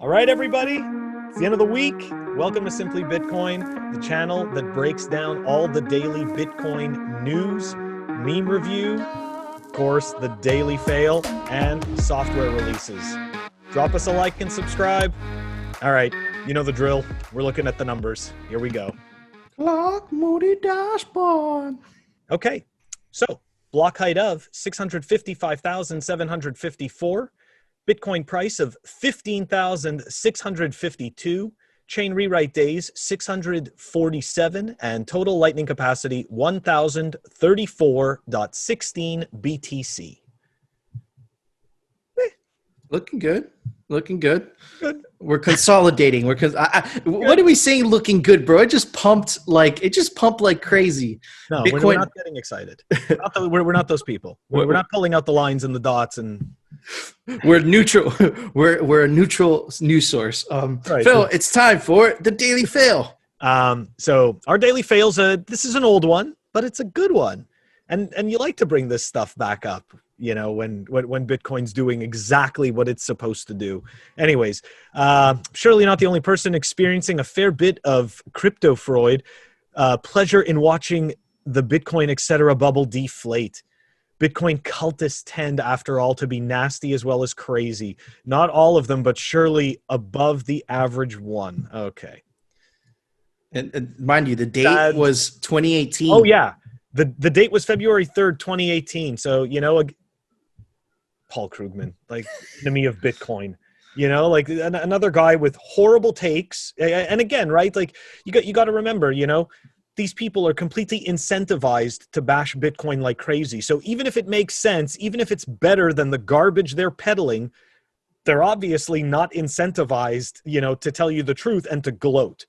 All right, everybody, it's the end of the week. Welcome to Simply Bitcoin, the channel that breaks down all the daily Bitcoin news, meme review, of course, the daily fail, and software releases. Drop us a like and subscribe. All right, you know the drill. We're looking at the numbers. Here we go. Clock Moody Dashboard. Okay, so block height of 655,754. Bitcoin price of 15,652, chain rewrite days 647, and total lightning capacity 1,034.16 BTC. Looking good. Looking good. Good. We're consolidating. What are we saying? Looking good, bro. It just pumped like crazy. No, Bitcoin. we're not getting excited. We're not those people. We're not pulling out the lines and the dots and. We're neutral. We're a neutral news source. Right. Phil, it's time for the daily fail. So our daily fails. This is an old one, but it's a good one, and you like to bring this stuff back up. You know, when Bitcoin's doing exactly what it's supposed to do. Anyways, surely not the only person experiencing a fair bit of crypto Freud. Pleasure in watching the Bitcoin etc. bubble deflate. Bitcoin cultists tend, after all, to be nasty as well as crazy. Not all of them, but surely above the average one. Okay. And mind you, the date was 2018. Oh, yeah. The date was February 3rd, 2018. So, you know, Paul Krugman, like enemy of Bitcoin. You know, like another guy with horrible takes. And again, right, like you got to remember, you know, these people are completely incentivized to bash Bitcoin like crazy. So even if it makes sense, even if it's better than the garbage they're peddling, they're obviously not incentivized, you know, to tell you the truth and to gloat.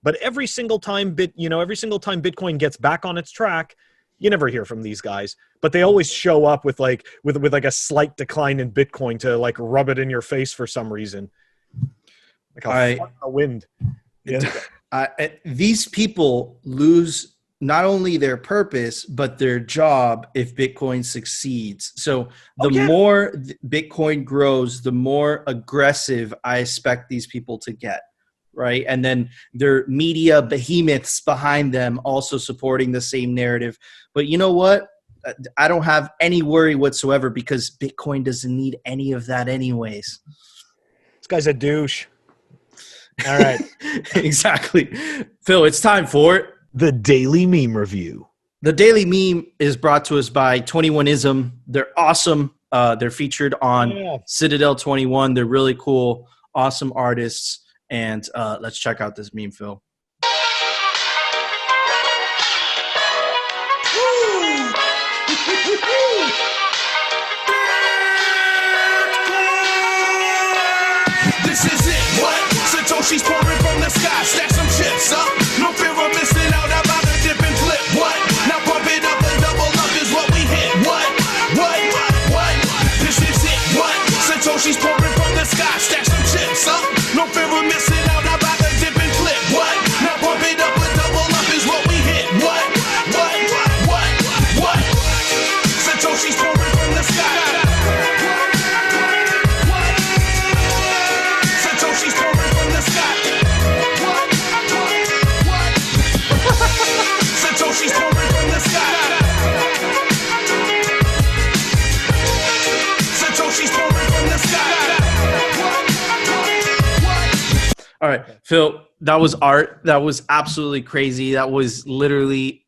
But every single time Bitcoin gets back on its track, you never hear from these guys. But they always show up with like a slight decline in Bitcoin to like rub it in your face for some reason. Like a wind. Yeah. These people lose not only their purpose, but their job if Bitcoin succeeds. So more Bitcoin grows, the more aggressive I expect these people to get, right? And then their media behemoths behind them also supporting the same narrative. But you know what? I don't have any worry whatsoever because Bitcoin doesn't need any of that anyways. This guy's a douche. All right. Exactly. Phil, it's time for the Daily Meme Review. The Daily Meme is brought to us by 21ism. They're awesome. They're featured on Citadel 21. They're really cool, awesome artists. And let's check out this meme, Phil. This is it, what? Satoshi's pouring from the sky, stack some chips up. No fear of missing out, about to dip and flip, what? Now pump it up and double up is what we hit, what? This is it, what? Satoshi's pouring from the sky, stack some chips up. No fear of missing out, about to dip and flip, what? Now pump it up and double up is what we hit, what? Satoshi's pouring from the sky. Satoshi's pouring from the sky. Satoshi's pouring from the sky. Satoshi's pouring from the sky. All right, Phil, that was art. That was absolutely crazy. That was literally,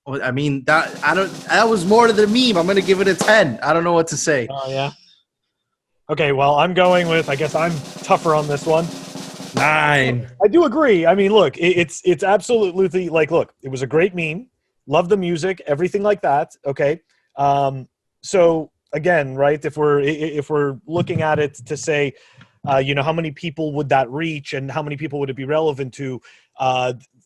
I mean, that was more to the meme. I'm going to give it a 10. I don't know what to say. Oh, yeah. Okay, well, I'm going with, I guess I'm tougher on this one. 9. I do agree. I mean, look, it's absolutely like, look, it was a great meme. Love the music, everything like that. Okay. So again, right, if we're looking at it to say, you know, how many people would that reach and how many people would it be relevant to,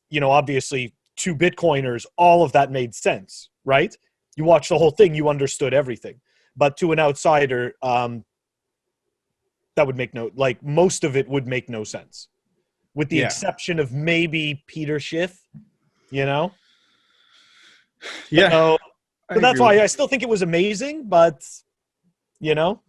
you know, obviously to Bitcoiners, all of that made sense, right? You watched the whole thing, you understood everything. But to an outsider, that would make most of it would make no sense, with the exception of maybe Peter Schiff, you know? Yeah. So that's why I still think it was amazing, but, you know,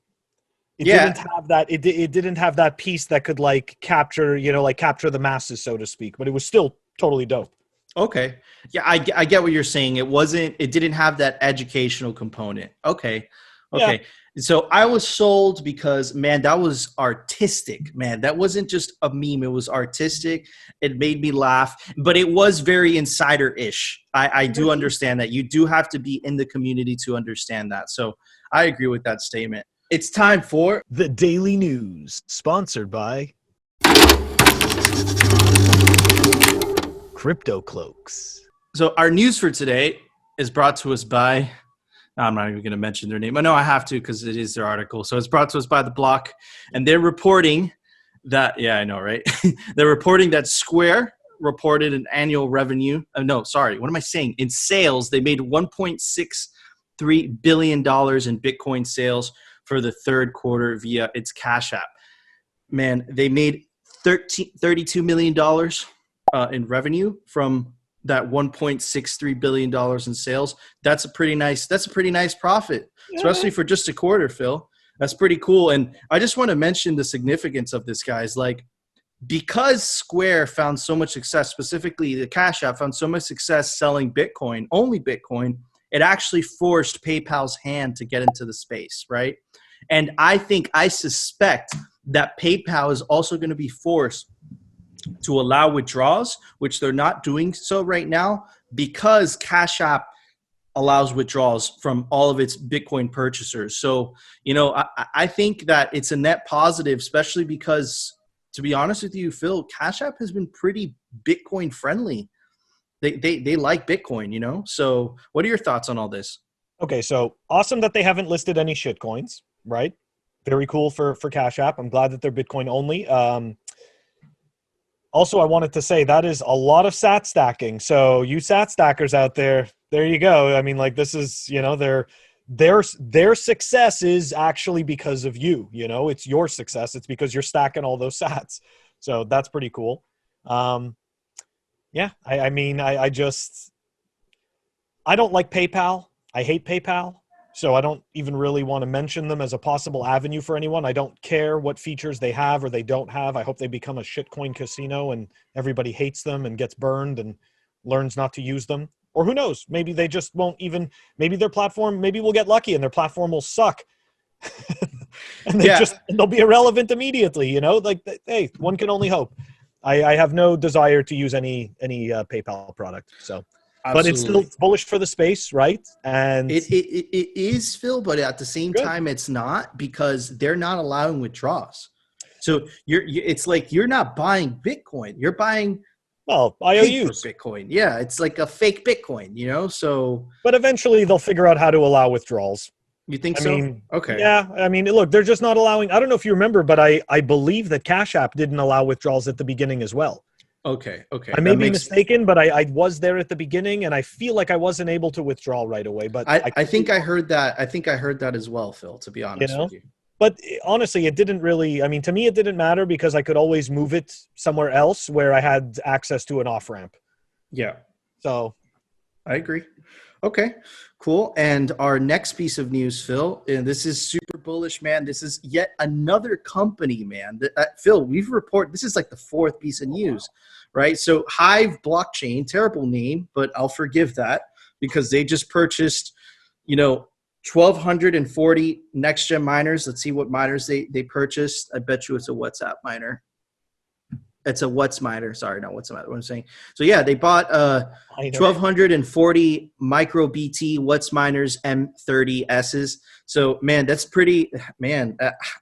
It Yeah. didn't have that. It didn't have that piece that could like capture, like capture the masses, so to speak. But it was still totally dope. Okay. Yeah, I get what you're saying. It didn't have that educational component. Okay. Yeah. Okay. So I was sold because, man, that was artistic, man. That wasn't just a meme. It was artistic. It made me laugh, but it was very insider-ish. I do understand that. You do have to be in the community to understand that. So I agree with that statement. It's time for The Daily News, sponsored by Crypto Cloaks. So our news for today is brought to us by, I'm not even going to mention their name. I know I have to because it is their article. So it's brought to us by The Block. And they're reporting that, yeah, I know, right? They're reporting that Square reported an annual revenue. No, sorry. What am I saying? In sales, they made $1.63 billion in Bitcoin sales for the third quarter via its Cash App. Man, they made $32 million in revenue from that $1.63 billion in sales. That's a pretty nice profit, especially for just a quarter, Phil. That's pretty cool. And I just want to mention the significance of this, guys. Like, because Square found so much success, specifically the Cash App found so much success selling Bitcoin, only Bitcoin, it actually forced PayPal's hand to get into the space, right? And I suspect that PayPal is also going to be forced to allow withdrawals, which they're not doing so right now, because Cash App allows withdrawals from all of its Bitcoin purchasers. So, I think that it's a net positive, especially because, to be honest with you, Phil, Cash App has been pretty Bitcoin friendly. They like Bitcoin, So what are your thoughts on all this? Okay, so awesome that they haven't listed any shitcoins, right? Very cool for Cash App. I'm glad that they're Bitcoin only. Also, I wanted to say that is a lot of sat stacking. So you sat stackers out there, there you go. I mean, like, this is, their success is actually because of you. It's your success. It's because you're stacking all those sats. So that's pretty cool. Yeah, I mean, I don't like PayPal. I hate PayPal. So I don't even really want to mention them as a possible avenue for anyone. I don't care what features they have or they don't have. I hope they become a shitcoin casino and everybody hates them and gets burned and learns not to use them. Or who knows? Maybe they just won't even, maybe their platform, maybe we'll get lucky and their platform will suck. And they'll be irrelevant immediately, like, hey, one can only hope. I have no desire to use any PayPal product. So. Absolutely. But it's still bullish for the space, right? And it is, Phil, but at the same time, it's not, because they're not allowing withdrawals. So it's like you're not buying Bitcoin; you're buying IOUs Bitcoin. Yeah, it's like a fake Bitcoin, So, but eventually they'll figure out how to allow withdrawals. You think so? Mean, okay. Yeah, I mean, look, they're just not allowing. I don't know if you remember, but I believe that Cash App didn't allow withdrawals at the beginning as well. Okay. I may be mistaken, but I was there at the beginning, and I feel like I wasn't able to withdraw right away. But I think I heard that. I think I heard that as well, Phil. To be honest with you. But honestly, it didn't really. I mean, to me, it didn't matter because I could always move it somewhere else where I had access to an off ramp. Yeah. So, I agree. Okay, cool. And our next piece of news, Phil, and this is super bullish, man. This is yet another company, man. Phil, this is like the fourth piece of news, right? So Hive Blockchain, terrible name, but I'll forgive that because they just purchased, 1,240 next-gen miners. Let's see what miners they purchased. I bet you it's a WhatsApp miner. It's a What's miner. Sorry, not What's miner. What I'm saying. So yeah, they bought 1,240 micro BT What's miners M30Ss. So man, that's pretty. Man,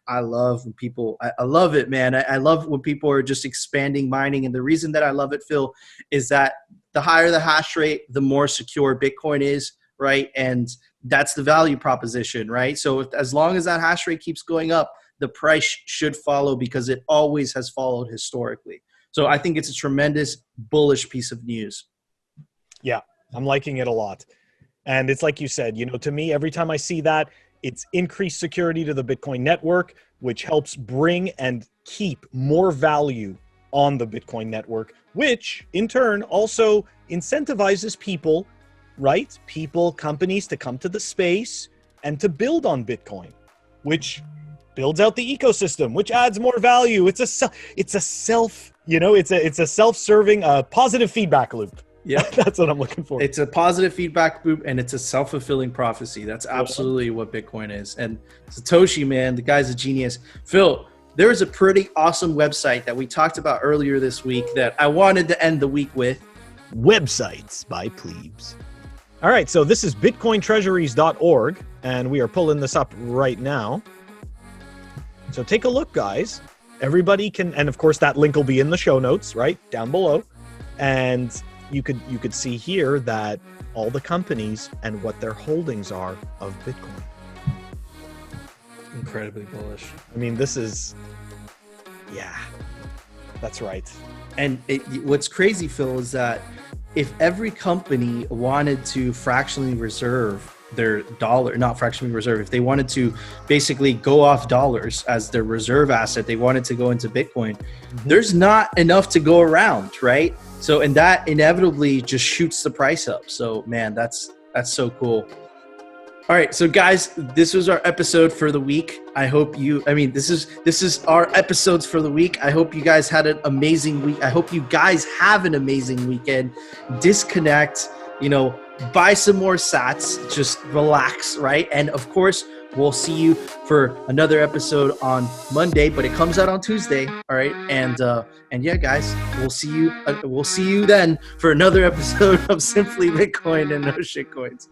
I love when people. I love it, man. I love when people are just expanding mining, and the reason that I love it, Phil, is that the higher the hash rate, the more secure Bitcoin is, right? And that's the value proposition, right? So as long as that hash rate keeps going up, the price should follow because it always has followed historically. So I think it's a tremendous bullish piece of news. Yeah, I'm liking it a lot. And it's like you said, to me, every time I see that, it's increased security to the Bitcoin network, which helps bring and keep more value on the Bitcoin network, which in turn also incentivizes people, right? Companies to come to the space and to build on Bitcoin, which builds out the ecosystem, which adds more value. It's a self-serving positive feedback loop. Yeah, That's what I'm looking for. it's a positive feedback loop, and it's a self-fulfilling prophecy. That's absolutely what Bitcoin is. And Satoshi, man, the guy's a genius. Phil, there is a pretty awesome website that we talked about earlier this week that I wanted to end the week with. Websites by plebes. All right, so this is bitcointreasuries.org, and we are pulling this up right now. So take a look, guys. Everybody can, and of course that link will be in the show notes, right, down below. And you could see here that all the companies and what their holdings are of Bitcoin. Incredibly bullish. I mean, this is, yeah, that's right. And what's crazy, Phil, is that if every company wanted to fractionally reserve their dollar, not fractionally reserve, if they wanted to basically go off dollars as their reserve asset, they wanted to go into Bitcoin, there's not enough to go around, right? So, and that inevitably just shoots the price up. So, man, that's so cool. All right, so guys, this was our episode for the week. This is our episodes for the week. I hope you guys had an amazing week. I hope you guys have an amazing weekend. Disconnect, buy some more sats, just relax, right? And of course, we'll see you for another episode on Monday, but it comes out on Tuesday. All right. And yeah, guys, we'll see you then for another episode of Simply Bitcoin and No Shitcoins.